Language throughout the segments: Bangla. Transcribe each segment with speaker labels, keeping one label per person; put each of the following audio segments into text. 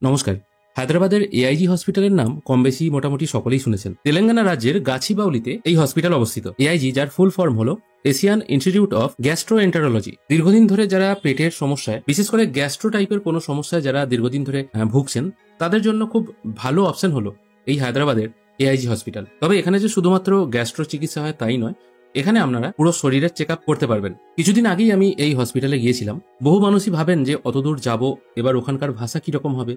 Speaker 1: নমস্কার। হায়দ্রাবাদের এআইজি হসপিটালের নাম কম বেশি মোটামুটি সকলেই শুনেছেন। তেলেঙ্গানা রাজ্যের গাছিবাউলিতে এই হসপিটাল অবস্থিত। এআইজি, যার ফুল ফর্ম হলো এশিয়ান ইনস্টিটিউট অফ গ্যাস্ট্রোএন্টারোলজি। দীর্ঘদিন ধরে যারা পেটের সমস্যায়, বিশেষ করে গ্যাস্ট্রো টাইপের কোনো সমস্যায় যারা দীর্ঘদিন ধরে ভুগছেন, তাদের জন্য খুব ভালো অপশন হলো এই হায়দ্রাবাদের এআইজি হসপিটাল। তবে এখানে যে শুধুমাত্র গ্যাস্ট্রো চিকিৎসা হয় তাই নয়, এখানে আপনারা পুরো শরীরের চেক আপ করতে পারবেন। কিছুদিন আগেই আমি এই হসপিটালে গিয়েছিলাম। বহু মানুষই ভাবেন যে অতদূর যাব, এবার ওখানকার ভাষা কিরকম হবে,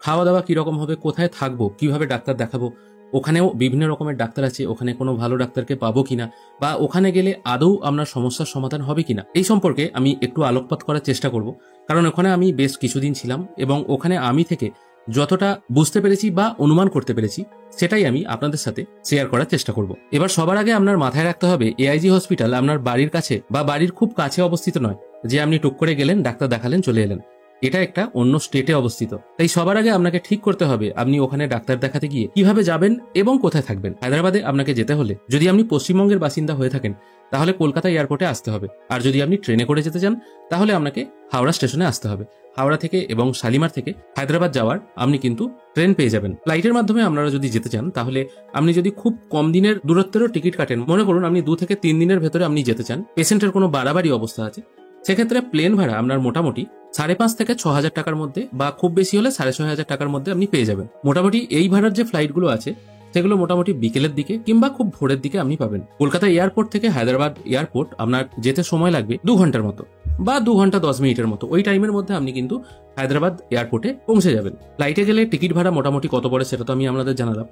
Speaker 1: খাওয়া দাওয়া কিরকম হবে, কোথায় থাকবো, কিভাবে ডাক্তার দেখাবো, ওখানেও বিভিন্ন রকমের ডাক্তার আছে, ওখানে কোনো ভালো ডাক্তারকে পাবো কিনা, বা ওখানে গেলে আদৌ আপনার সমস্যার সমাধান হবে কিনা, এই সম্পর্কে আমি একটু আলোকপাত করার চেষ্টা করব। কারণ ওখানে আমি বেশ কিছুদিন ছিলাম এবং ওখানে আমি থেকে যতটা বুঝতে পেরেছি বা অনুমান করতে পেরেছি সেটাই আমি আপনাদের সাথে শেয়ার করার চেষ্টা করব। এবার সবার আগে আপনার মাথায় রাখতে হবে, এআইজি হসপিটাল আপনার বাড়ির কাছে বা বাড়ির খুব কাছে অবস্থিত নয়, যে আপনি টুক করে গেলেন, ডাক্তার দেখালেন, চলে এলেন। এটা একটা অন্য স্টেটে অবস্থিত। তাই সবার আগে আপনাকে ঠিক করতে হবে আপনি ওখানে ডাক্তার দেখাতে গিয়ে কিভাবে যাবেন এবং কোথায় থাকবেন। হায়দ্রাবাদে আপনাকে যেতে হলে, যদি আপনি পশ্চিমবঙ্গের বাসিন্দা হয়ে থাকেন, তাহলে কলকাতা এয়ারপোর্টে আসতে হবে। আর যদি আপনি ট্রেনে করে যেতে চান, তাহলে আপনাকে হাওড়া স্টেশনে আসতে হবে। হাওড়া থেকে এবং শালিমার থেকে হায়দ্রাবাদ যাওয়ার আপনি কিন্তু ট্রেন পেয়ে যাবেন। ফ্লাইটের মাধ্যমে আপনারা যদি যেতে চান, তাহলে আপনি যদি খুব কম দিনের দূরত্বেরও টিকিট কাটেন, মনে করুন আপনি 2 থেকে 3 দিনের ভেতরে আপনি যেতে চান, পেশেন্টের কোনো বাড়াবাড়ি অবস্থা আছে, সেক্ষেত্রে প্লেন ভাড়া আপনার মোটামুটি 5,500 থেকে 6,000 টাকার মধ্যে, বা খুব বেশি হলে 6,500 টাকার মধ্যে আপনি পেয়ে যাবেন। মোটামুটি এই ভাড়ার যে ফ্লাইটগুলো আছে, সেগুলো মোটামুটি বিকেলের দিকে কিংবা খুব ভোরের দিকে আপনি পাবেন। কলকাতা এয়ারপোর্ট থেকে হায়দ্রাবাদ এয়ারপোর্ট আপনার যেতে সময় লাগবে 2 ঘন্টার মতো, বা 2 ঘন্টা 10 মিনিটের মতো। ওই টাইমের মধ্যে আপনি কিন্তু হায়দ্রাবাদ এয়ারপোর্টে পৌঁছে যাবেন। ফ্লাইটে গেলে টিকিট ভাড়া মোটামুটি কত পড়ে সেটা তো আমি আপনাদের জানালাম।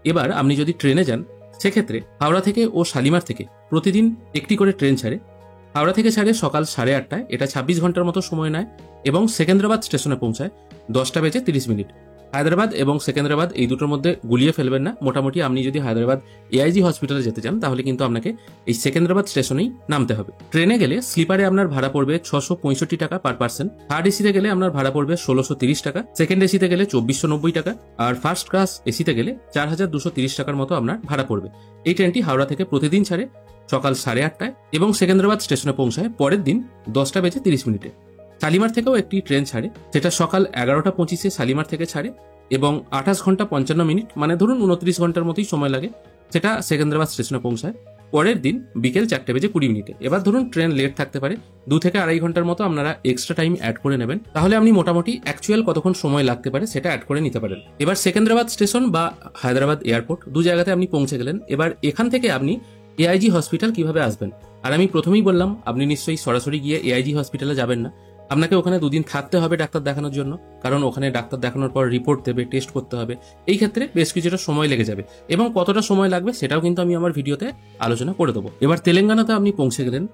Speaker 1: এবার আপনি যদি ট্রেনে যান, সেক্ষেত্রে হাওড়া থেকে ও শালিমার থেকে প্রতিদিন একটি করে ট্রেন ছাড়ে। হাওড়া থেকে ছাড়ে সকাল 8:30টায়, এটা 26 ঘন্টার মতো সময় নেয়, এবং সেকেন্দ্রাবাদ স্টেশনে পৌঁছায় 10:30 হায়দ্রাবাদ এবং সেকেন্দ্রাবাদ এই দুটোর মধ্যে গুলিয়ে ফেলবেন না। মোটামুটি আপনি যদি হায়দ্রাবাদ এআইজি হসপিটালে যেতে চান, তাহলে কিন্তু আপনাকে এই সেকেন্দ্রাবাদ স্টেশনেই নামতে হবে। ট্রেনে গেলে স্লিপারে আপনার ভাড়া পড়বে 665 টাকা পার পার্সন। থার্ড এসিতে গেলে আপনার ভাড়া পড়বে 1630 টাকা, সেকেন্ড এসিতে গেলে 2490 টাকা, আর ফার্স্ট ক্লাস এসিতে গেলে 4230 টাকার মতো আপনার ভাড়া পড়বে। এই ট্রেনটি হাওড়া থেকে প্রতিদিন ছাড়ে সকাল 8:30টায় এবং সেকেন্দ্রাবাদ স্টেশনে পৌঁছায় পরের দিন 10:30 শালিমার থেকেও একটি ট্রেন ছাড়ে, সেটা সকাল 11:25 শালিমার থেকে ছাড়ে এবং 28 ঘন্টা 55 মিনিট, মানে ধরুন 29 ঘন্টার মতোই সময় লাগে, সেটা সেকেন্দ্রাবাদ স্টেশনে পৌঁছায় পরের দিন বিকেল 4:20 এবার ধরুন ট্রেন লেট থাকতে পারে, 2 থেকে 2.5 ঘন্টার মতো আপনারা এক্সট্রা টাইম অ্যাড করে নেবেন। তাহলে আপনি মোটামুটি অ্যাকচুয়াল কতক্ষণ সময় লাগতে পারে সেটা অ্যাড করে নিতে পারেন। এবার সেকেন্দ্রাবাদ স্টেশন বা হায়দ্রাবাদ এয়ারপোর্ট, দু জায়গাতে আপনি পৌঁছে গেলেন। এবার এখান থেকে আপনি এআইজি হসপিটাল কিভাবে আসবেন। আর আমি প্রথমেই বললাম, আপনি নিশ্চয়ই সরাসরি গিয়ে এআইজি হসপিটালে যাবেন না, আপনাকে ওখানে 2 দিন থাকতে হবে ডাক্তার দেখানোর জন্য। কারণ ওখানে ডাক্তার দেখানোর পর রিপোর্ট দেবে, টেস্ট করতে হবে, এই ক্ষেত্রে বেশ কিছুটা সময় লেগে যাবে, এবং কতটা সময় লাগবে সেটাও কিন্তু আমি আমার ভিডিওতে আলোচনা করে দেবো। এবার তেলেঙ্গানাতে আপনি পৌঁছে গেলেন,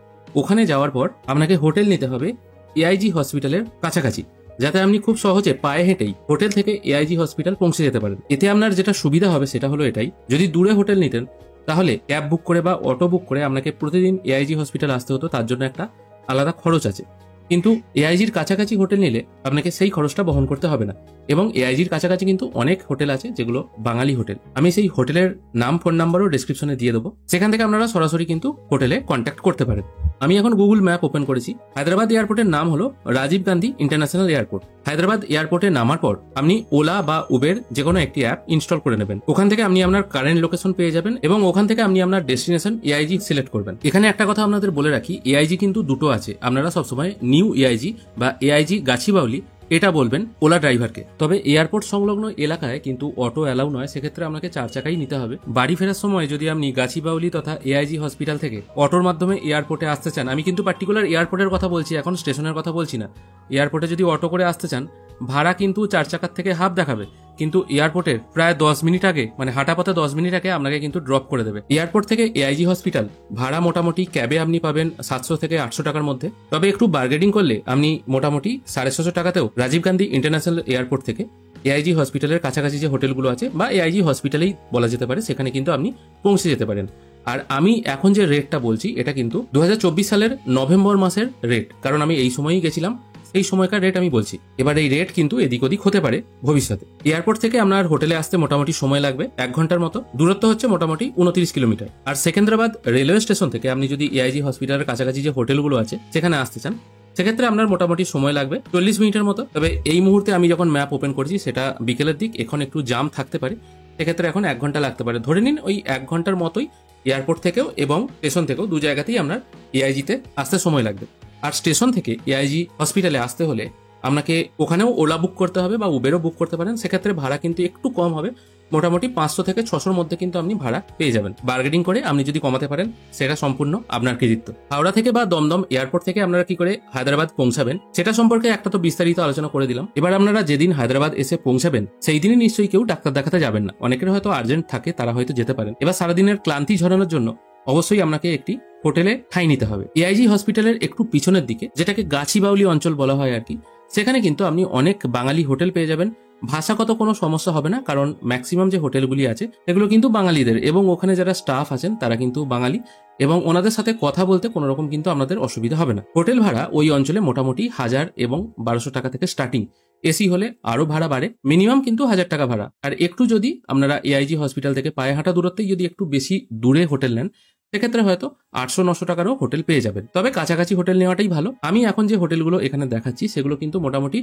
Speaker 1: ওখানে যাওয়ার পর আপনাকে হোটেল নিতে হবে এআইজি হসপিটালের কাছাকাছি, যাতে আপনি খুব সহজে পায়ে হেঁটেই হোটেল থেকে এআইজি হসপিটাল পৌঁছে যেতে পারেন। এতে আপনার যেটা সুবিধা হবে সেটা হলো এটাই, যদি দূরে হোটেল নিতেন, তাহলে ক্যাব বুক করে বা অটো বুক করে আপনাকে প্রতিদিন এআইজি হসপিটাল আসতে হতো, তার জন্য একটা আলাদা খরচ আছে। কিন্তু এআইজির কাছাকাছি হোটেল নিলে আপনাকে সেই খরচটা বহন করতে হবে না, এবং এআইজির কাছাকাছি কিন্তু অনেক হোটেল আছে যেগুলো বাঙালি হোটেল। আমি সেই হোটেলের নাম, ফোন নাম্বারও ডেসক্রিপশনে দিয়ে দেবো, সেখান থেকে আপনারা সরাসরি কিন্তু হোটেলে কন্ট্যাক্ট করতে পারেন। আমি এখন গুগল ম্যাপ ওপেন করেছি। হায়দ্রাবাদ এয়ারপোর্টের নাম হলো রাজীব গান্ধী ইন্টারন্যাশনাল এয়ারপোর্ট। হায়দ্রাবাদ এয়ারপোর্টে নামার পর আপনি ওলা বা উবের যে কোনো একটি অ্যাপ ইনস্টল করে নেবেন। ওখান থেকে আপনি আপনার কারেন্ট লোকেশন পেয়ে যাবেন, এবং ওখান থেকে আপনি আপনার ডেস্টিনেশন এআইজি সিলেক্ট করবেন। এখানে একটা কথা আপনাদের বলে রাখি, এআইজি কিন্তু দুটো আছে। আপনারা সবসময় নিউ এআইজি বা এআইজি গাছিবাউলি এটা বলবেন ওলা ড্রাইভারকে। তবে এয়ারপোর্ট সংলগ্ন এলাকায় কিন্তু অটো অ্যালাউ নয়, সেক্ষেত্রে আপনাকে 4 চাকাই নিতে হবে। বাড়ি ফেরার সময় যদি আপনি গাছিবাউলি তথা এআইজি হসপিটাল থেকে অটোর মাধ্যমে এয়ারপোর্টে আসতে চান, আমি কিন্তু পার্টিকুলার এয়ারপোর্টের কথা বলছি, এখন স্টেশনের কথা বলছি না। এয়ারপোর্টে যদি অটো করে আসতে চান, ভাড়া কিন্তু 4 চাকার থেকে হাফ দেখাবে, কিন্তু এয়ারপোর্টের প্রায় 10 মিনিট আগে, মানে হাঁটা পথে 10 মিনিট আগে আপনাকে কিন্তু ড্রপ করে দেবে। এয়ারপোর্ট থেকে এআইজি হসপিটাল ভাড়া মোটামুটি ক্যাবে আপনি পাবেন 700 থেকে 800 টাকার মধ্যে। তবে একটু বার্গেনিং করলে আপনি মোটামুটি 650 টাকাতেও রাজীব গান্ধী ইন্টারন্যাশনাল এয়ারপোর্ট থেকে এআইজি হসপিটালের কাছাকাছি যে হোটেলগুলো আছে, বা এআইজি হসপিটালেই বলা যেতে পারে, সেখানে কিন্তু আপনি পৌঁছে যেতে পারেন। আর আমি এখন যে রেটটা বলছি, এটা কিন্তু 2024 সালের নভেম্বর মাসের রেট, কারণ আমি এই সময়ই গেছিলাম, এই সময়কার রেট আমি বলছি। এবার এই রেট কিন্তু এদিক ওদিক হতে পারে ভবিষ্যতে। এয়ারপোর্ট থেকে আপনার হোটেলে আসতে মোটামুটি সময় লাগবে 1 ঘন্টার মতো, দূরত্ব হচ্ছে মোটামুটি 29 কিলোমিটার। আর সেকেন্দ্রাবাদ রেলওয়ে স্টেশন থেকে আপনি যদি এআইজি হসপিটালের কাছাকাছি যে হোটেলগুলো আছে সেখানে আসতে চান, সেক্ষেত্রে আপনার মোটামুটি সময় লাগবে 40 মিনিটের মতো। তবে এই মুহূর্তে আমি যখন ম্যাপ ওপেন করছি সেটা বিকেলের দিক, এখন একটু জাম থাকতে পারে, সেক্ষেত্রে এখন 1 ঘন্টা লাগতে পারে। ধরে নিন ওই 1 ঘন্টার মতোই এয়ারপোর্ট থেকেও এবং স্টেশন থেকেও দু জায়গাতেই আপনার এআইজিতে আসতে সময় লাগবে। আর স্টেশন থেকে এআইজি হসপিটালে আসতে হলে আপনাকে ওখানেও ওলা বুক করতে হবে বা উবেরও বুক করতে পারেন। সেক্ষেত্রে ভাড়া কিন্তু একটু কম হবে, মোটামুটি 500 থেকে 600-র মধ্যে কিন্তু আপনি ভাড়া পেয়ে যাবেন। বার্গেনিং করে আপনি যদি কমাতে পারেন সেটা সম্পূর্ণ আপনার কৃতিত্ব। হাওড়া থেকে বা দমদম এয়ারপোর্ট থেকে আপনারা কি করে হায়দ্রাবাদ পৌঁছাবেন সেটা সম্পর্কে একটা তো বিস্তারিত আলোচনা করে দিলাম। এবার আপনারা যেদিন হায়দ্রাবাদ এসে পৌঁছাবেন সেই দিনই নিশ্চয়ই কেউ ডাক্তার দেখাতে যাবেন না। অনেকের হয়তো আর্জেন্ট থাকে, তারা হয়তো যেতে পারেন। এবার সারাদিনের ক্লান্তি ঝরানোর জন্য অবশ্যই আপনাকে একটি হোটেলে ঠাঁই নিতে হবে। এআইজি হসপিটালের একটু পিছনের দিকে, যেটাকে গাছিবাউলি অঞ্চল বলা হয় আর কি, সেখানে কিন্তু আপনি অনেক বাঙালি হোটেল পেয়ে যাবেন। ভাষাগত কোনো সমস্যা হবে না, কারণ ম্যাক্সিমাম যে হোটেলগুলি আছে সেগুলো কিন্তু বাঙালিদের, এবং ওখানে যারা স্টাফ আছেন তারা কিন্তু বাঙালি, এবং ওনাদের সাথে কথা বলতে কোনো রকম কিন্তু আপনাদের অসুবিধা হবে না। হোটেল ভাড়া ওই অঞ্চলে মোটামুটি 1000 এবং 1200 টাকা থেকে স্টার্টিং। এসি হলে আরো ভাড়া বাড়ে, মিনিমাম কিন্তু 1000 টাকা ভাড়া। আর একটু যদি আপনারা এআইজি হসপিটাল থেকে পায়ে হাঁটা দূরত্বেই যদি একটু বেশি দূরে হোটেল নেন সেক্ষেত্রে হয়তো 800-900 টাকারও হোটেল পেয়ে যাবেন। তবে কাছাকাছি হোটেল নেওয়াটাই ভালো। আমি এখন যে হোটেলগুলো এখানে দেখাচ্ছি সেগুলো কিন্তু মোটামুটি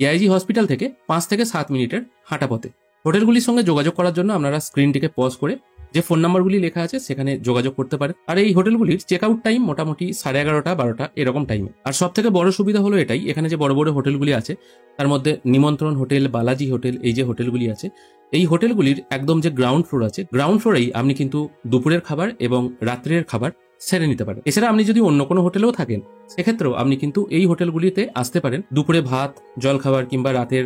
Speaker 1: এআইজি হসপিটাল থেকে 5 থেকে 7 মিনিটের হাঁটা পথে। হোটেলগুলির সঙ্গে যোগাযোগ করার জন্য আপনারা স্ক্রিনটিকে পজ করে যে ফোন নাম্বারগুলি লেখা আছে সেখানে যোগাযোগ করতে পারেন। আর এই হোটেলগুলির চেক আউট টাইম মোটামুটি 11:30-12টা এরকম টাইমে। আর সব থেকে বড় সুবিধা হলো এটাই, এখানে যে বড় বড় হোটেলগুলি আছে তার মধ্যে নিমন্ত্রণ হোটেল, বালাজি হোটেল, এই যে হোটেলগুলি আছে, এই হোটেলগুলির একদম যে গ্রাউন্ড ফ্লোর আছে, গ্রাউন্ড ফ্লোরেই আপনি কিন্তু দুপুরের খাবার এবং রাত্রের খাবার সেরে নিতে পারেন। এছাড়া আপনি যদি অন্য কোনো হোটেলেও থাকেন সেক্ষেত্রেও আপনি কিন্তু এই হোটেলগুলিতে আসতে পারেন দুপুরে ভাত, জল খাবার কিংবা রাতের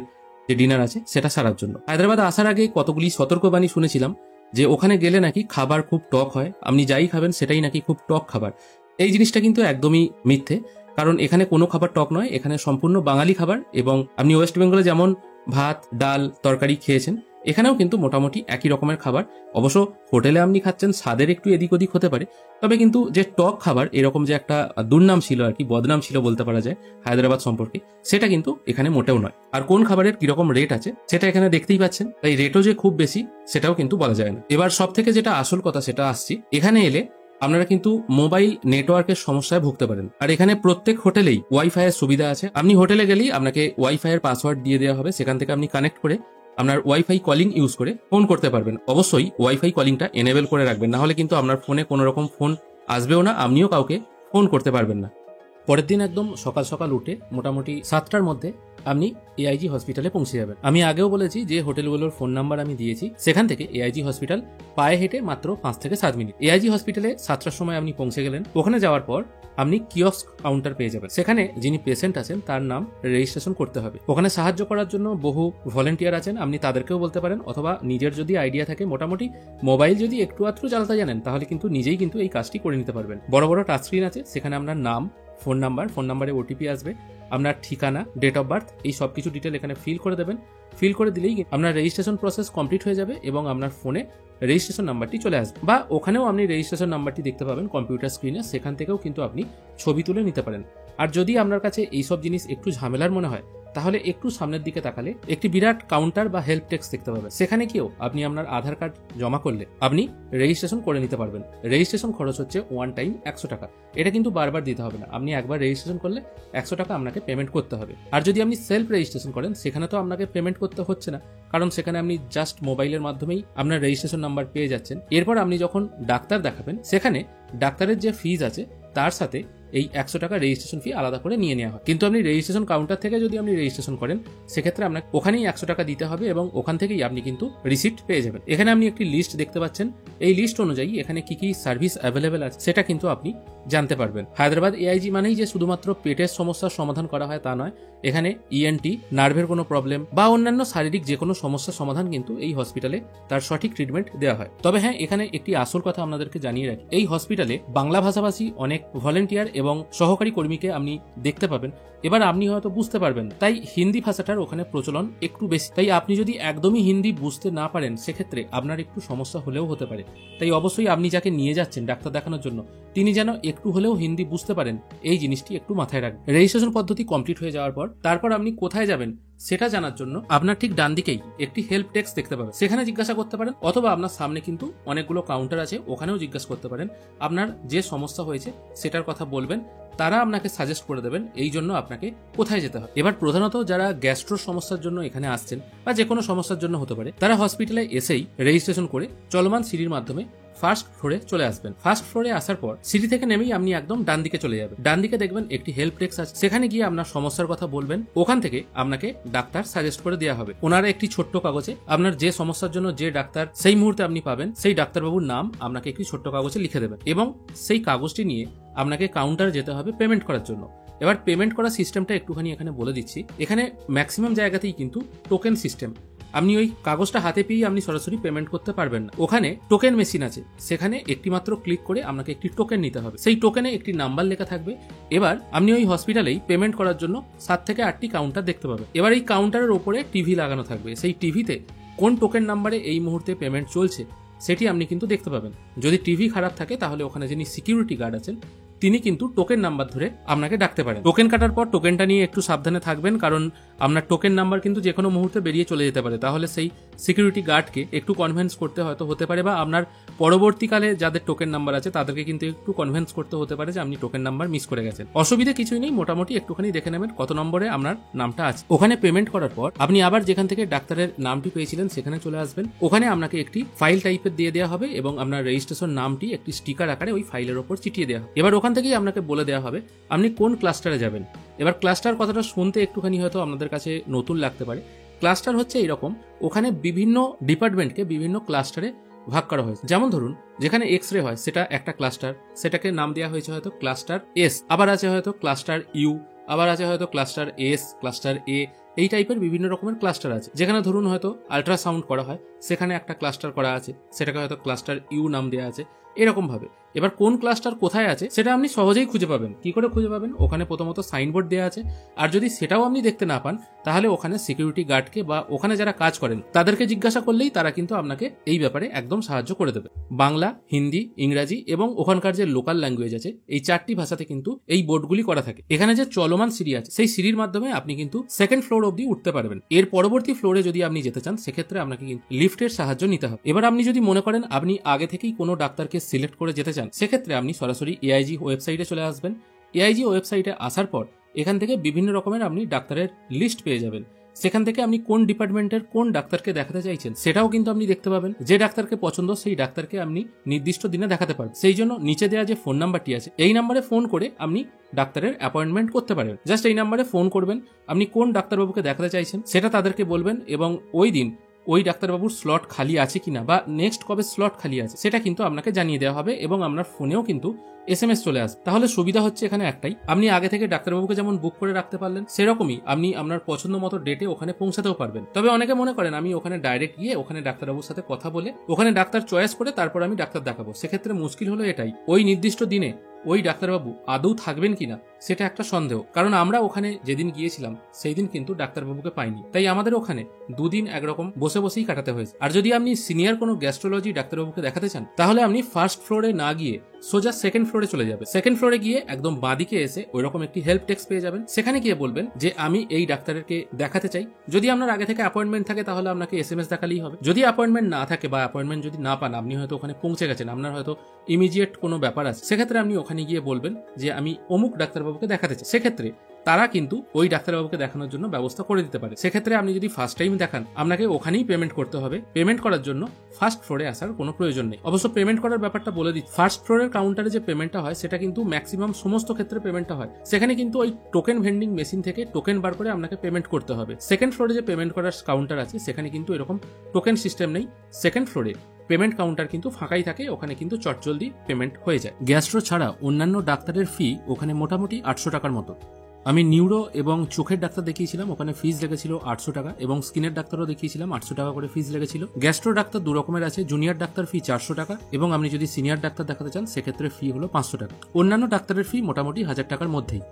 Speaker 1: যে ডিনার আছে সেটা সারার জন্য। হায়দ্রাবাদ আসার আগে কতগুলি সতর্কবাণী শুনেছিলাম যে ওখানে গেলে নাকি খাবার খুব টক হয়, আপনি যাই খাবেন সেটাই নাকি খুব টক খাবার। এই জিনিসটা কিন্তু একদমই মিথ্যে, কারণ এখানে কোনো খাবার টক নয়, এখানে সম্পূর্ণ বাঙালি খাবার। এবং আপনি ওয়েস্ট বেঙ্গলে যেমন ভাত, ডাল, তরকারি খেয়েছেন, এখানেও কিন্তু মোটামুটি একই রকমের খাবার। অবশ্য হোটেলে আপনি খাচ্ছেন, স্বাদের একটু এদিক ওদিক হতে পারে, তবে কিন্তু যে টক খাবার এরকম যে একটা দুর্নাম ছিল আর কি, বদনাম ছিল বলতে পারা যায় হায়দ্রাবাদ সম্পর্কে, সেটা কিন্তু এখানে মোটেও নয়। আর কোন খাবারের কিরকম রেট আছে সেটা এখানে দেখতেই পাচ্ছেন, তাই রেটও যে খুব বেশি সেটাও কিন্তু বলা যায় না। এবার সব থেকে যেটা আসল কথা সেটা আসছি, এখানে এলে আপনারা কিন্তু মোবাইল নেটওয়ার্কের সমস্যায় ভুগতে পারেন। আর এখানে প্রত্যেক হোটেলেই ওয়াইফাই এর সুবিধা আছে। আপনি হোটেলে গেলেই আপনাকে ওয়াইফাই এর পাসওয়ার্ড দিয়ে দেওয়া হবে, সেখান থেকে আপনি কানেক্ট করে আপনার ওয়াইফাই কলিং ইউজ করে ফোন করতে পারবেন। অবশ্যই ওয়াইফাই কলিংটা এনেবল করে রাখবেন, না হলে কিন্তু আপনার ফোনে কোনো রকম ফোন আসবেও না, আপনিও কাউকে ফোন করতে পারবেন না। পরের দিন একদম সকাল সকাল উঠে মোটামুটি 7টার মধ্যে আপনি এআইজি হসপিটালে পৌঁছে যাবেন। আমি আগেও বলেছি যে হোটেলগুলোর ফোন নাম্বার আমি দিয়েছি, সেখান থেকে এআইজি হসপিটাল পায়ে হেঁটে মাত্র 5 থেকে 7 মিনিট। এআইজি হসপিটালে 7টার সময় আপনি পৌঁছে গেলেন। ওখানে যাওয়ার পর আপনি কিয়স্ক কাউন্টার পেয়ে যাবেন, সেখানে যিনি পেশেন্ট আছেন তার নাম রেজিস্ট্রেশন করতে হবে। ওখানে সাহায্য করার জন্য বহু ভলেন্টিয়ার আছেন, আপনি তাদেরকেও বলতে পারেন, অথবা নিজের যদি আইডিয়া থাকে, মোটামুটি মোবাইল যদি একটু আধটু চালাতে জানেন তাহলে কিন্তু নিজেই কিন্তু এই কাজটি করে নিতে পারবেন। বড় বড় টাচ স্ক্রিন আছে, সেখানে আপনার নাম, ফোন নাম্বারে ওটিপি আসবে, আপনার ঠিকানা, ডেট অফ বার্থ, এই সব কিছু ডিটেল এখানে ফিল করে দেবেন। ফিল করে দিলেই আপনার রেজিস্ট্রেশন প্রসেস কমপ্লিট হয়ে যাবে এবং আপনার ফোনে রেজিস্ট্রেশন নাম্বারটি চলে আসবে। বা ওখানেও আপনি রেজিস্ট্রেশন নাম্বারটি দেখতে পাবেন কম্পিউটার স্ক্রিনে, সেখান থেকেও কিন্তু আপনি ছবি তুলে নিতে পারেন। আর যদি আপনার কাছে এইসব জিনিস একটু ঝামেলার মনে হয় তাহলে একটু সামনের দিকে তাকালে একটি বিরাট কাউন্টার বা হেল্প ডেস্ক দেখতে পাবেন। সেখানে গিয়েও আপনি আপনার আধার কার্ড জমা করলে আপনি রেজিস্ট্রেশন করে নিতে পারবেন। রেজিস্ট্রেশন খরচ হচ্ছে ওয়ান টাইম 100 টাকা। এটা কিন্তু বারবার দিতে হবে না, আপনি একবার রেজিস্ট্রেশন করলে 100 টাকা আপনাকে পেমেন্ট করতে হবে। আর যদি আপনি সেলফ রেজিস্ট্রেশন করেন সেখানে তো আপনাকে পেমেন্ট করতে হচ্ছে না, কারণ সেখানে আপনি জাস্ট মোবাইলের মাধ্যমেই আপনার রেজিস্ট্রেশন নাম্বার পেয়ে যাচ্ছেন। এরপর আপনি যখন ডাক্তার দেখাবেন সেখানে ডাক্তারের যে ফিজ আছে তার সাথে এই 100 টাকা রেজিস্ট্রেশন ফি আলাদা করে নিয়ে নেওয়া হয়। কিন্তু আপনি রেজিস্ট্রেশন কাউন্টার থেকে যদি আপনি রেজিস্ট্রেশন করেন সেক্ষেত্রে আপনাকে ওখানেই 100 টাকা দিতে হবে এবং ওখান থেকেই আপনি কিন্তু রিসিপ্ট পেয়ে যাবেন। এখানে আপনি একটি লিস্ট দেখতে পাচ্ছেন, এই লিস্ট অনুযায়ী এখানে কি কি সার্ভিস অ্যাভেলেবেল আছে সেটা কিন্তু আপনি জানতে পারবেন। হায়দ্রাবাদ এআইজি মানেই যে শুধুমাত্র পেটের সমস্যার সমাধান করা হয় তা নয়, এখানে ইএনটি, নার্ভের কোনো প্রবলেম বা অন্যান্য শারীরিক যে কোনো সমস্যার সমাধান কিন্তু এই হসপিটালে তার সঠিক ট্রিটমেন্ট দেওয়া হয়। তবে হ্যাঁ, এখানে একটি আসল কথা আপনাদেরকে জানিয়ে রাখি, এই হসপিটালে বাংলা ভাষাভাষী অনেক ভলেন্টিয়ার এবং সহকারী কর্মীকে আপনি দেখতে পাবেন। এবার আপনি হয়তো বুঝতে পারবেন, তাই হিন্দি ভাষাটার ওখানে প্রচলন একটু বেশি। তাই আপনি যদি একদমই হিন্দি বুঝতে না পারেন সেক্ষেত্রে আপনার একটু সমস্যা হলেও হতে পারে। তাই অবশ্যই আপনি যাকে নিয়ে যাচ্ছেন ডাক্তার দেখানোর জন্য তিনি যেন একটু হলেও হিন্দি বুঝতে পারেন, এই জিনিসটি একটু মাথায় রাখবেন। রেজিস্ট্রেশন পদ্ধতি কমপ্লিট হয়ে যাওয়ার পর তারপর আপনি কোথায় যাবেন সেটা জানার জন্য আপনার ঠিক ডান দিকেই একটি হেল্প ডেস্ক দেখতে পাবেন, সেখানে জিজ্ঞাসা করতে পারেন, অথবা আপনার সামনে কিন্তু অনেকগুলো কাউন্টার আছে, ওখানেও জিজ্ঞাসা করতে পারেন। আপনার যে সমস্যা হয়েছে সেটার কথা বলবেন, তারা আপনাকে সাজেস্ট করে দেবেন এই জন্য আপনাকে কোথায় যেতে হবে। এবার প্রধানত যারা গ্যাস্ট্রোর সমস্যার জন্য এখানে আসছেন বা যে কোনো সমস্যার জন্য হতে পারে, তারা হসপিটালে এসেই রেজিস্ট্রেশন করে চলমান সিঁড়ির মাধ্যমে ফার্স্ট ফ্লোরে চলে আসবেন। ফার্স্ট ফ্লোরে আসার পর সিঁড়ি থেকে নেমেই আপনি একদম ডান দিকে চলে যাবেন। ডান দিকে দেখবেন একটি হেল্প ডেস্ক আছে, সেখানে গিয়ে আপনার সমস্যার কথা বলবেন। ওখান থেকে আপনাকে ডাক্তার সাজেস্ট করে দেওয়া হবে। ওনারা একটি ছোট্ট কাগজে আপনার যে সমস্যার জন্য যে ডাক্তার সেই মুহূর্তে আপনি পাবেন, সেই ডাক্তারবাবুর নাম আপনাকে একটি ছোট্ট কাগজে লিখে দেবেন, এবং সেই কাগজটি নিয়ে আপনাকে কাউন্টারে যেতে হবে পেমেন্ট করার জন্য। এবার পেমেন্ট করার সিস্টেমটা একটুখানি এখানে বলে দিচ্ছি। এখানে ম্যাক্সিমাম জায়গাতেই কিন্তু টোকেন সিস্টেম। আপনি ওই কাগজটা হাতে পেয়ে আপনি সরাসরি পেমেন্ট করতে পারবেন না। ওখানে টোকেন মেশিন আছে, সেখানে একটি মাত্র ক্লিক করে আপনাকে একটি টোকেন নিতে হবে। সেই টোকেনে একটি নাম্বার লেখা থাকবে। এবার আপনি ওই হসপিটালেই পেমেন্ট করার জন্য 7 থেকে 8টি কাউন্টার দেখতে পাবেন। এবার এই কাউন্টারের ওপরে টিভি লাগানো থাকবে, সেই টিভিতে কোন টোকেন নাম্বারে এই মুহূর্তে পেমেন্ট চলছে সেটি আপনি কিন্তু দেখতে পাবেন। যদি টিভি খারাপ থাকে তাহলে ওখানে যিনি সিকিউরিটি গার্ড আছেন তিনি কিন্তু টোকেন নাম্বার ধরে আপনাকে ডাকতে পারেন। টোকেন কাটার পর টোকেনটা নিয়ে একটু সাবধানে থাকবেন, কারণ আপনার টোকেন নাম্বার কিন্তু যে কোনো মুহূর্তে বেরিয়ে চলে যেতে পারে। তাহলে সেই সিকিউরিটি গার্ডকে একটু কনভিন্স করতে হতে পারে, বা আপনার পরবর্তীকালে যাদের টোকেন নাম্বার আছে তাদেরকে কিন্তু একটু কনভিন্স করতে হতে পারে যে আপনি টোকেন নাম্বার মিস করে গেছেন। অসুবিধা কিছুই নেই, মোটামুটি একটুখানি দেখে নেবেন কত নম্বরে আপনার নামটা আছে। ওখানে পেমেন্ট করার পর আপনি আবার যেখান থেকে ডাক্তারের নামটি পেয়েছিলেন সেখানে চলে আসবেন। ওখানে আপনাকে একটি ফাইল টাইপের দিয়ে দেওয়া হবে এবং আপনার রেজিস্ট্রেশন নামটি একটি স্টিকার আকারে ওই ফাইলের ওপর চিটিয়ে দেওয়া হবে। এবার ওখান থেকেই আপনাকে বলে দেওয়া হবে আপনি কোন ক্লাস্টারে যাবেন। এবার ক্লাস্টার কথাটা শুনতে একটুখানি হয়তো আপনাদের কাছে নতুন লাগতে পারে। ক্লাস্টার হচ্ছে এরকম, ওখানে বিভিন্ন ডিপার্টমেন্টকে বিভিন্ন ক্লাস্টারে ভাগ করা হয়েছে। যেমন ধরুন যেখানে এক্স রে হয় সেটা একটা ক্লাস্টার, সেটাকে নাম দেওয়া হয়েছে হয়তো ক্লাস্টার এস, আবার আছে হয়তো ক্লাস্টার ইউ, আবার আছে হয়তো ক্লাস্টার এস, ক্লাস্টার এ, এই টাইপের বিভিন্ন রকমের ক্লাস্টার আছে। যেখানে ধরুন হয়তো আল্ট্রাসাউন্ড করা হয় সেখানে একটা ক্লাস্টার করা আছে, সেটাকে হয়তো ক্লাস্টার ইউ নাম দেওয়া আছে, এরকম ভাবে। এবার কোন ক্লাস্টার কোথায় আছে সেটা আপনি সহজেই খুঁজে পাবেন। কি করে খুঁজে পাবেন? ওখানে প্রথমত সাইনবোর্ড দেওয়া আছে, আর যদি সেটাও আপনি দেখতে না পান তাহলে ওখানে সিকিউরিটি গার্ডকে বা ওখানে যারা কাজ করেন তাদেরকে জিজ্ঞাসা করলেই তারা কিন্তু আপনাকে এই ব্যাপারে একদম সাহায্য করে দেবে। বাংলা, হিন্দি, ইংরাজি এবং ওখানকার যে লোকাল ল্যাঙ্গুয়েজ আছে এই 4টি ভাষাতে কিন্তু এই বোর্ডগুলি করা থাকে। এখানে যে চলমান সিঁড়ি আছে সেই সিঁড়ির মাধ্যমে আপনি কিন্তু সেকেন্ড ফ্লোর অবধি উঠতে পারবেন। এর পরবর্তী ফ্লোরে যদি আপনি যেতে চান সেক্ষেত্রে আপনাকে কিন্তু লিফটের সাহায্য নিতে হবে। এবার আপনি যদি মনে করেন আপনি আগে থেকেই কোনো ডাক্তারকে সিলেক্ট করে যেতে চান সেক্ষেত্রে আপনি সরাসরি এআইজি ওয়েবসাইটে চলে আসবেন। এআইজি ওয়েবসাইটে আসার পর এখান থেকে বিভিন্ন রকমের আপনি ডাক্তারের লিস্ট পেয়ে যাবেন। সেখান থেকে আপনি কোন ডিপার্টমেন্টের কোন ডাক্তারকে দেখাতে চাইছেন সেটাও কিন্তু আপনি দেখতে পাবেন। যে ডাক্তারকে পছন্দ সেই ডাক্তারকে আপনি নির্দিষ্ট দিনে দেখাতে পারবেন। সেই জন্য নিচে দেওয়া যে ফোন নাম্বারটি আছে এই নাম্বারে ফোন করে আপনি ডাক্তারের অ্যাপয়েন্টমেন্ট করতে পারেন। জাস্ট এই নাম্বারে ফোন করবেন, আপনি কোন ডাক্তারবাবুকে দেখাতে চাইছেন সেটা তাদেরকে বলবেন, এবং ওই দিন ওই ডাক্তারবাবুর স্লট খালি আছে কিনা বা নেক্সট কবে স্লট খালি আছে সেটা কিন্তু আপনাকে জানিয়ে দেওয়া হবে, এবং আপনার ফোনেও কিন্তু SMS চলে আসবে। তাহলে সুবিধা হচ্ছে এখানে একটাই, আপনি আগে থেকে ডাক্তারবাবুকে যেমন বুক করে রাখতে পারলেন সেরকমই আপনি আপনার পছন্দ মতো ডেটে ওখানে পৌঁছাতেও পারবেন। তবে অনেকে মনে করেন আমি ওখানে ডাইরেক্ট গিয়ে ওখানে ডাক্তারবাবুর সাথে কথা বলে ওখানে ডাক্তার চয়েস করে তারপর আমি ডাক্তার দেখাবো। সেক্ষেত্রে মুশকিল হলো এটাই, ওই নির্দিষ্ট দিনে ওই ডাক্তারবাবু আদৌ থাকবেন কিনা সেটা একটা সন্দেহ। কারণ আমরা ওখানে যেদিন গিয়েছিলাম সেই দিন কিন্তু ডাক্তারবাবুকে পাইনি, তাই আমাদের ওখানে দুদিন একরকম বসে বসেই কাটাতে হয়েছে। আর যদি আপনি সিনিয়র কোনো গ্যাস্ট্রোলজি ডাক্তারবাবুকে দেখাতে চান তাহলে আপনি ফার্স্ট ফ্লোরে না গিয়ে সোজা সেকেন্ড ফ্লোরে চলে যাবে। সেকেন্ড ফ্লোরে গিয়ে একদম বাঁদিকে এসে ওইরকম একটি হেল্প ডেস্ক পেয়ে যাবেন। সেখানে গিয়ে বলবেন যে আমি এই ডাক্তারকে দেখাতে চাই। যদি আপনার আগে থেকে অ্যাপয়েন্টমেন্ট থাকে তাহলে আপনাকে SMS দেখালেই হবে। যদি অ্যাপয়েন্টমেন্ট না থাকে বা অ্যাপয়েন্টমেন্ট যদি না পান, আপনি হয়তো ওখানে পৌঁছে গেছেন, আপনার হয়তো ইমিডিয়েট কোনো ব্যাপার আছে, সেক্ষেত্রে আপনি ওখানে গিয়ে বলবেন যে আমি অমুক ডাক্তারবাবুকে দেখাতে চাই। সেক্ষেত্রে তারা কিন্তু ওই ডাক্তারবাবুকে দেখানোর জন্য ব্যবস্থা করে দিতে পারে। সেক্ষেত্রে আপনি যদি ফার্স্ট টাইম দেখান আপনাকে ওখানেই পেমেন্ট করতে হবে। পেমেন্ট করার জন্য ফার্স্ট ফ্লোরে আসার কোনো প্রয়োজন নেই। অবশ্য পেমেন্ট করার ব্যাপারটা বলে দিই, ফার্স্ট ফ্লোরের কাউন্টারে যে পেমেন্টটা হয় সেটা কিন্তু ম্যাক্সিমাম সমস্ত ক্ষেত্রে পেমেন্টটা হয় সেখানে কিন্তু ওই টোকেন ভেন্ডিং মেশিন থেকে টোকেন বার করে আপনাকে পেমেন্ট করতে হবে। সেকেন্ড ফ্লোরে যে পেমেন্ট করার কাউন্টার আছে সেখানে কিন্তু এরকম টোকেন সিস্টেম নেই। সেকেন্ড ফ্লোরে পেমেন্ট কাউন্টার কিন্তু ফাঁকাই থাকে, ওখানে কিন্তু চটজলদি পেমেন্ট হয়ে যায়। গ্যাস্ট্রো ছাড়া অন্যান্য ডাক্তারের ফি ওখানে মোটামুটি 800 টাকার মতো। আমি নিউরো এবং চোখের ডাক্তার দেখিয়েছিলাম, ওখানে ফিজ লেগেছিল 800 টাকা, এবং স্কিনের ডাক্তারও দেখিয়েছিলাম 800 টাকা করে ফিজ লেগেছিল। গ্যাস্ট্রো ডাক্তার দু রকমের আছে, জুনিয়র ডাক্তার ফি 400 টাকা, এবং আপনি যদি সিনিয়র ডাক্তার দেখাতে চান সেক্ষেত্রে ফি হলো 500 টাকা। অন্যান্য ডাক্তারের ফি মোটামুটি 1000 টাকার মধ্যেই।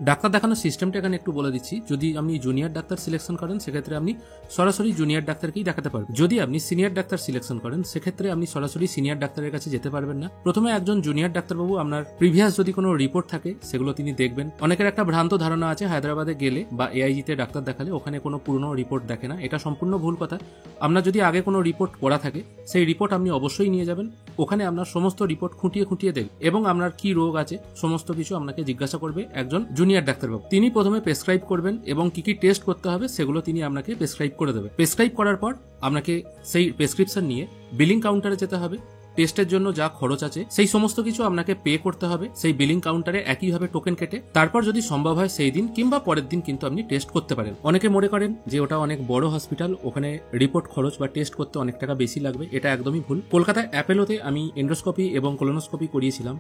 Speaker 1: ডাক্তার দেখানোর সিস্টেমটা এখানে একটু বলে দিচ্ছি। যদি আপনি জুনিয়র ডাক্তার সিলেকশন করেন সেক্ষেত্রে আপনি সরাসরি জুনিয়র ডাক্তারকেই দেখাতে পারবেন। যদি আপনি সিনিয়র ডাক্তার সিলেকশন করেন সেক্ষেত্রে আপনি সরাসরি সিনিয়র ডাক্তারের কাছে যেতে পারবেন না। প্রথমে একজন জুনিয়র ডাক্তারবাবু আপনার প্রিভিয়াস যদি কোনো রিপোর্ট থাকে সেগুলো তিনি দেখবেন। অনেকের একটা ভ্রান্ত ধারণা আছে হায়দ্রাবাদে গেলে বা এআইজিতে ডাক্তার দেখালে ওখানে কোনো পুরনো রিপোর্ট দেখে না, এটা সম্পূর্ণ ভুল কথা। আপনার যদি আগে কোনো রিপোর্ট করা থাকে সেই রিপোর্ট আপনি অবশ্যই নিয়ে যাবেন। ওখানে আপনার সমস্ত রিপোর্ট খুঁটিয়ে খুঁটিয়ে দেখবে এবং আপনার কি রোগ আছে সমস্ত কিছু আপনাকে জিজ্ঞাসা করবে একজন জুনিয়র ডাক্তারবাবু। তিনি প্রথমে প্রেসক্রাইব করবেন এবং কি কি টেস্ট করতে হবে সেগুলো তিনি আপনাকে প্রেসক্রাইব করে দেবে। প্রেসক্রাইব করার পর আপনাকে সেই প্রেসক্রিপশন নিয়ে বিলিং কাউন্টারে যেতে হবে। টেস্টের জন্য যা খরচ আছে সেই সমস্ত কিছু আপনাকে পে করতে হবে সেই বিলিং কাউন্টারে একইভাবে টোকেন কেটে। তারপর যদি সম্ভব হয় সেই দিন কিংবা পরের দিন কিন্তু আপনি টেস্ট করতে পারেন। অনেকে মনে করেন যে ওটা অনেক বড় হসপিটাল, ওখানে রিপোর্ট খরচ বা টেস্ট করতে অনেক টাকা বেশি লাগবে, এটা একদমই ভুল। কলকাতায় অ্যাপেলোতে আমি এন্ডোস্কোপি এবং কোলোনোস্কোপি করিয়েছিলাম,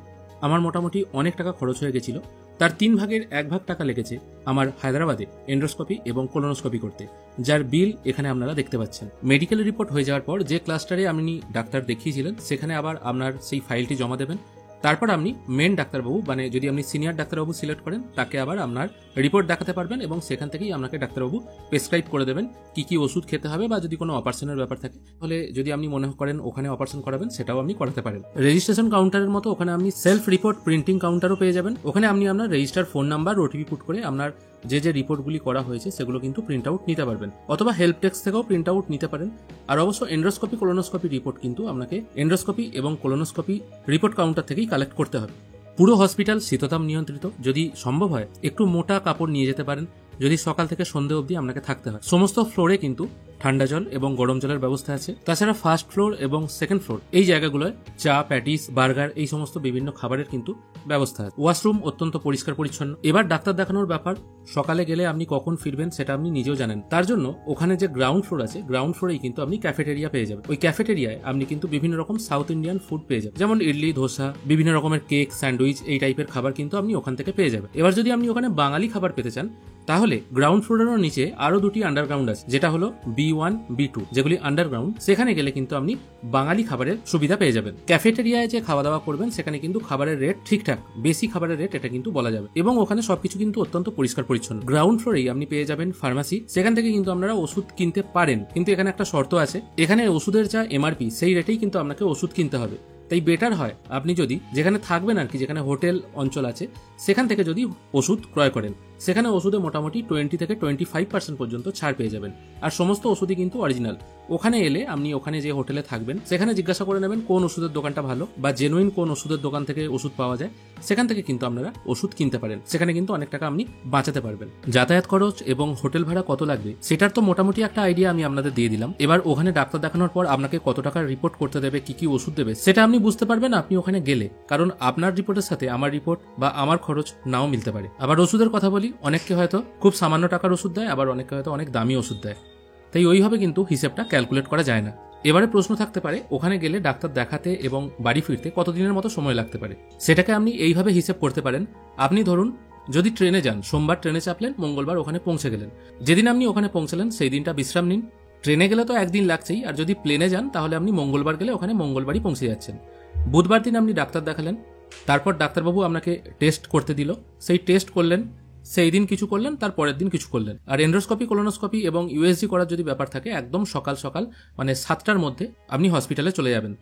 Speaker 1: আমার মোটামুটি অনেক টাকা খরচ হয়ে গেছিল। তার 3 ভাগের 1 ভাগ টাকা লেগেছে আমার হায়দ্রাবাদে এন্ডোস্কোপি এবং কোলোনোস্কোপি করতে, যার বিল এখানে আপনারা দেখতে পাচ্ছেন। মেডিকেল রিপোর্ট হয়ে যাওয়ার পর যে ক্লাস্টারে আপনি ডাক্তার দেখিয়েছিলেন সেখানে আবার আপনার সেই ফাইলটি জমা দেবেন। তারপর আপনি মেন ডাক্তারবাবু মানে যদি আপনি সিনিয়র ডাক্তারবাবু সিলেক্ট করেন তাকে আবার আপনার রিপোর্ট দেখাতে পারবেন এবং সেখান থেকেই আপনাকে ডাক্তারবাবু প্রেসক্রাইব করে দেবেন কি কি ওষুধ খেতে হবে বা যদি কোনো অপারেশনের ব্যাপার থাকে তাহলে যদি আপনি মনে করেন ওখানে অপারেশন করাবেন সেটাও আপনি করাতে পারেন। রেজিস্ট্রেশন কাউন্টারের মতো ওখানে আপনি সেলফ রিপোর্ট প্রিন্টিং কাউন্টারও পেয়ে যাবেন। ওখানে আপনি আপনার register phone number OTP put করে আপনার যে যে রিপোর্টগুলি করা হয়েছে সেগুলো কিন্তু প্রিন্ট আউট নিতে পারবেন, অথবা হেল্প ডেস্ক থেকেও প্রিন্ট আউট নিতে পারেন। আর অবশ্য এন্ডোস্কোপি কোলোনোস্কোপি রিপোর্ট কিন্তু আপনাকে এন্ডোস্কোপি এবং কোলোনোস্কোপি রিপোর্ট কাউন্টার থেকেই কালেক্ট করতে হবে। পুরো হসপিটাল শীততাপ নিয়ন্ত্রিত, যদি সম্ভব হয় একটু মোটা কাপড় নিয়ে যেতে পারেন যদি সকাল থেকে সন্ধ্যে অবধি আপনাকে থাকতে হয়। সমস্ত ফ্লোরে কিন্তু ঠান্ডা জল এবং গরম জলের ব্যবস্থা আছে। তাছাড়া ফার্স্ট ফ্লোর এবং সেকেন্ড ফ্লোর এই জায়গাগুলোয় চা, প্যাটিস, বার্গার এই সমস্ত বিভিন্ন খাবারের কিন্তু ব্যবস্থা আছে। ওয়াশরুম অত্যন্ত পরিষ্কার পরিচ্ছন্ন। এবার ডাক্তার দেখানোর ব্যাপার, সকালে গেলে আপনি কখন ফিরবেন সেটা আপনি নিজেও জানেন। তার জন্য ওখানে যে গ্রাউন্ড ফ্লোর আছে গ্রাউন্ড ফ্লোরেই কিন্তু আপনি ক্যাফেটেরিয়া পেয়ে যাবেন। ওই ক্যাফেটেরিয়ায় আপনি কিন্তু বিভিন্ন রকম সাউথ ইন্ডিয়ান ফুড পেয়ে যাবেন, যেমন ইডলি, ধোসা, বিভিন্ন রকমের কেক, স্যান্ডউইচ এই টাইপের খাবার কিন্তু আপনি ওখান থেকে পেয়ে যাবেন। এবার যদি আপনি ওখানে বাঙালি খাবার পেতে চান তাহলে গ্রাউন্ড ফ্লোরেরও নিচে আরো 2টি আন্ডারগ্রাউন্ড আছে, যেটা হলো B1, B2, যেগুলি আন্ডারগ্রাউন্ড। সেখানে গেলে কিন্তু আপনি বাঙালি খাবারের সুবিধা পেয়ে যাবেন। ক্যাফেটেরিয়ায় যে খাওয়া দাওয়া করবেন সেখানে কিন্তু খাবারের রেট ঠিকঠাক, বেশি খাবারের রেট এটা কিন্তু বলা যাবে, এবং ওখানে সবকিছু কিন্তু অত্যন্ত পরিষ্কার পরিচ্ছন্ন। গ্রাউন্ড ফ্লোরেই আপনি পেয়ে যাবেন ফার্মাসি, সেখান থেকে কিন্তু আপনারা ওষুধ কিনতে পারেন, কিন্তু এখানে একটা শর্ত আছে, এখানে ওষুধের যা এমআরপি সেই রেটেই কিন্তু আপনাকে ওষুধ কিনতে হবে। তাই বেটার হয় আপনি যদি যেখানে থাকবেন আর কি, যেখানে হোটেল অঞ্চল আছে সেখান থেকে যদি ওষুধ ক্রয় করেন, সেখানে ওষুধে মোটামুটি 20 থেকে 25% পর্যন্ত ছাড় পেয়ে যাবেন। আর সমস্ত ওষুধই কিন্তু অরিজিনাল। ওখানে এলে আপনি ওখানে যে হোটেলে থাকবেন সেখানে জিজ্ঞাসা করে নেবেন কোন ওষুধের দোকানটা ভালো বা জেনুইন কোন ওষুধের দোকান থেকে ওষুধ পাওয়া যায়, সেখান থেকে কিন্তু আপনারা ওষুধ কিনতে পারেন। সেখানে কিন্তু অনেক টাকা আপনি বাঁচাতে পারবেন। যাতায়াত খরচ এবং হোটেল ভাড়া কত লাগবে সেটার তো মোটামুটি একটা আইডিয়া আমি আপনাদের দিয়ে দিলাম। এবার ওখানে ডাক্তার দেখানোর পর আপনাকে কত টাকার রিপোর্ট করতে দেবে, কি কি ওষুধ দেবে সেটা আপনি বুঝতে পারবেন আপনি ওখানে গেলে, কারণ আপনার রিপোর্টের সাথে আমার রিপোর্ট বা আমার খরচ নাও মিলতে পারে। আবার ওষুধের কথা বলি, অনেককে হয়তো খুব সামান্য টাকার ওষুধ দেয়, আবার অনেককে হয়তো অনেক দামি ওষুধ দেয়, তাই ওইভাবে কিন্তু হিসেবটা ক্যালকুলেট করা যায় না। এবারে প্রশ্ন থাকতে পারে ওখানে গেলে ডাক্তার দেখাতে এবং বাড়ি ফিরতে কতদিনের মতো সময় লাগতে পারে। সেটাকে আপনি এইভাবে হিসেব করতে পারেন, আপনি ধরুন যদি ট্রেনে যান, সোমবার ট্রেনে চাপলেন, মঙ্গলবার ওখানে পৌঁছে গেলেন। যেদিন আপনি ওখানে পৌঁছলেন সেই দিনটা বিশ্রাম নিন। ট্রেনে গেলে তো একদিন লাগছেই, আর যদি প্লেনে যান তাহলে আপনি মঙ্গলবার গেলে ওখানে মঙ্গলবারই পৌঁছে যাচ্ছেন। বুধবার দিন আপনি ডাক্তার দেখালেন, তারপর ডাক্তারবাবু আপনাকে টেস্ট করতে দিল, সেই টেস্ট করলেন, সেই দিন কিছু করলেন, তার পরের দিন কিছু করলেন। আর এন্ডোস্কোপি, কোলোনোস্কোপি এবং ইউএসজি করার যদি ব্যাপার থাকে একদম সকাল সকাল মানে 7টার মধ্যে আপনি হসপিটালে চলে যাবেন।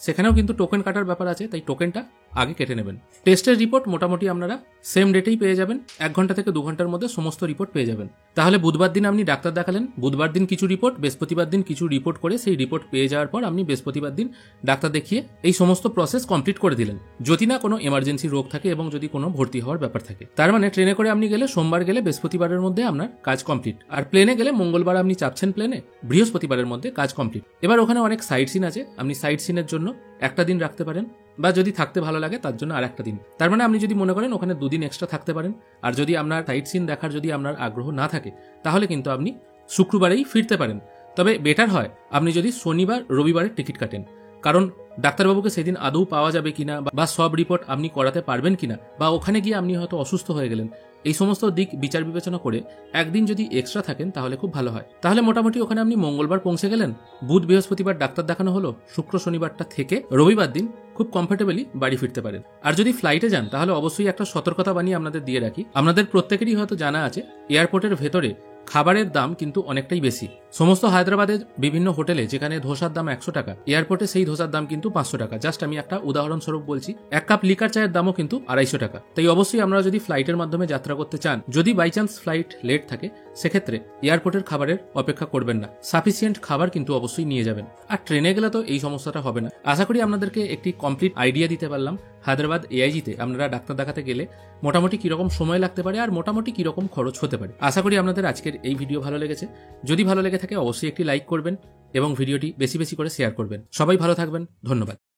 Speaker 1: সেখানেও কিন্তু টোকেন কাটার ব্যাপার আছে, তাই টোকেনটা আগে কেটে নেবেন। টেস্টের রিপোর্ট মোটামুটি আপনারা সেম ডেটেই পেয়ে যাবেন, 1 ঘন্টা থেকে 2 ঘন্টার মধ্যে সমস্ত রিপোর্ট পেয়ে যাবেন। তাহলে বুধবার দিন আপনি ডাক্তার দেখালেন, বুধবার দিন কিছু রিপোর্ট, বৃহস্পতিবার দিন কিছু রিপোর্ট করে সেই রিপোর্ট পেয়ে যাওয়ার পর আপনি বৃহস্পতিবার দিন ডাক্তার দেখিয়ে এই সমস্ত প্রসেস কমপ্লিট করে দিলেন, যদি না কোনো এমার্জেন্সি রোগ থাকে এবং যদি কোনো ভর্তি হওয়ার ব্যাপার থাকে। তার মানে ট্রেনে করে আপনি গেলে সোমবার গেলে বৃহস্পতিবারের মধ্যে আপনার কাজ কমপ্লিট, আর প্লেনে গেলে মঙ্গলবার আপনি চাপছেন প্লেনে, বৃহস্পতিবারের মধ্যে কাজ কমপ্লিট। এবার ওখানে অনেক সাইট সিন আছে, আপনি সাইট সিনের জন্য একটা দিন রাখতে পারেন, বা যদি থাকতে ভালো লাগে তার জন্য আর একটা দিন। তার মানে আপনি যদি মনে করেন ওখানে 2 দিন এক্সট্রা থাকতে পারেন। আর যদি আপনার সাইট সিন দেখার যদি আপনার আগ্রহ না থাকে তাহলে কিন্তু আপনি শুক্রবারেই ফিরতে পারেন। তবে বেটার হয় আপনি যদি শনিবার রবিবারের টিকিট কাটেন, কারণ ডাক্তারবাবুকে সেদিন আদৌ পাওয়া যাবে কিনা বা সব রিপোর্ট আপনি করাতে পারবেন কিনা, বা ওখানে গিয়ে আপনি হয়তো অসুস্থ হয়ে গেলেন, এই সমস্ত দিক বিচার বিবেচনা করে একদিন যদি এক্সট্রা থাকেন তাহলে খুব ভালো হয়। তাহলে মোটামুটি ওখানে আপনি মঙ্গলবার পৌঁছে গেলেন, বুধ বৃহস্পতিবার ডাক্তার দেখানো হলো, শুক্র শনিবারটা থেকে রবিবার দিন খুব কমফোর্টেবলি বাড়ি ফিরতে পারেন। আর যদি ফ্লাইটে যান তাহলে অবশ্যই একটা সতর্কতা বানিয়ে আপনাদের দিয়ে রাখি, আপনাদের প্রত্যেকেরই হয়তো জানা আছে এয়ারপোর্টের ভেতরে খাবারের দাম কিন্তু অনেকটাই বেশি। সমস্ত হায়দ্রাবাদের বিভিন্ন হোটেলে যেখানে ধোসার দাম 100 টাকা, এয়ারপোর্টে সেই ধোসার দাম কিন্তু 500 টাকা। জাস্ট আমি একটা উদাহরণস্বরূপ বলছি। এক কাপ লিকার চায়ের দামও কিন্তু 250 টাকা। তাই অবশ্যই আপনারা যদি ফ্লাইটের মাধ্যমে যাত্রা করতে চান, যদি বাই চান্স ফ্লাইট লেট থাকে, সেক্ষেত্রে এয়ারপোর্টের খাবারের অপেক্ষা করবেন না, সাফিসিয়েন্ট খাবার কিন্তু অবশ্যই নিয়ে যাবেন। আর ট্রেনে গেলে তো এই সমস্যাটা হবে না। আশা করি আপনাদেরকে একটি কমপ্লিট আইডিয়া দিতে পারলাম হায়দ্রাবাদ এআইজিতে আপনারা ডাক্তার দেখাতে গেলে মোটামুটি কিরকম সময় লাগতে পারে আর মোটামুটি কিরকম খরচ হতে পারে। আশা করি আপনাদের আজকের এই ভিডিও ভালো লেগেছে। যদি ভালো লেগে থাকে অবশ্যই একটি লাইক করবেন এবং ভিডিওটি বেশি বেশি করে শেয়ার করবেন। সবাই ভালো থাকবেন, ধন্যবাদ।